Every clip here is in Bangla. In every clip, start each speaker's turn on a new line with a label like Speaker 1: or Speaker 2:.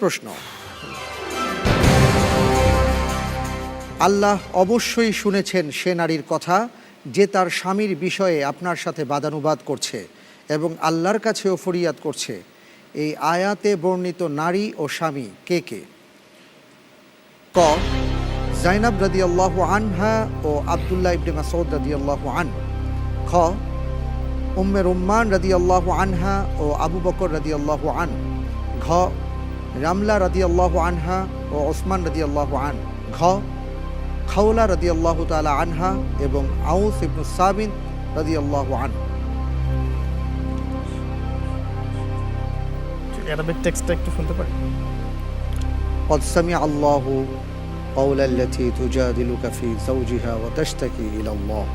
Speaker 1: প্রশ্ন, আল্লাহ অবশ্যই শুনেছেন সে নারীর কথা যে তার স্বামীর বিষয়ে আপনার সাথে বাদানুবাদ করছে এবং আল্লাহর কাছেও ফরিয়াদ করছে। এই আয়াতে বর্ণিত নারী ও স্বামী কে কে? ক, জাইনাব রাদিয়াল্লাহু আনহা ও আব্দুল্লাহ ইবনে মাসউদ রাদিয়াল্লাহু আন। খ, উম্মে রুম্মান রাদিয়াল্লাহু আনহা ও আবু বকর রাদিয়াল্লাহু আন। ঘ, রামলা রাদিয়াল্লাহু আনহা ও ওসমান রাদিয়াল্লাহু আন। ঘ, খাওলা রাদিয়াল্লাহু তাআলা আনহা এবং আউস ইবনে সাবিত রাদিয়াল্লাহু আন।
Speaker 2: আরবিক টেক্সটটা একটু শুনতে পারি?
Speaker 1: قد سمع الله قول التي تجادلك في زوجها وتشتكي إلى الله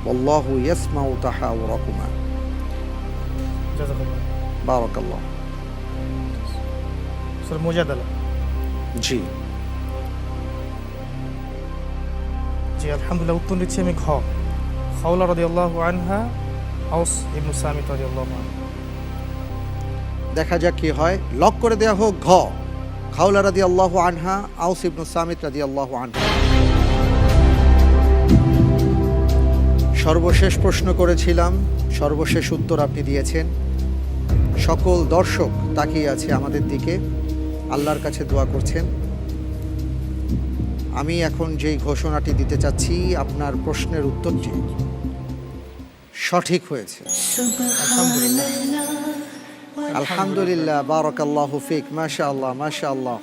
Speaker 1: والله يسمع تحاوركما
Speaker 2: জাযাকাল্লাহ।
Speaker 1: بارك الله।
Speaker 2: সূরা মুজাদালা।
Speaker 1: জি,
Speaker 2: জি আলহামদুলিল্লাহ, উত্তর দিচ্ছি আমি ঘ, খাওলা রাদিয়াল্লাহু আনহা, আউস ইবনে সামিত রাদিয়াল্লাহু আনহু।
Speaker 1: দেখা যাক কি হয়। লক করে দেয়া হোক ঘ, খাওলা রাদিয়াল্লাহু আনহা, আউস ইবনে সামিত রাদিয়াল্লাহু আনহু। সর্বশেষ প্রশ্ন করেছিলাম, সর্বশেষ উত্তর আপনি দিয়েছেন। সকল দর্শক তাকিয়ে আছে আমাদের দিকে, আল্লাহর কাছে দোয়া করছেন। আমি এখন যেই ঘোষণাটি দিতে চাচ্ছি, আপনার প্রশ্নের উত্তরটি সঠিক হয়েছে। আলহামদুলিল্লাহ, বারাকাল্লাহু ফিক, মাশাআল্লাহ মাশাআল্লাহ।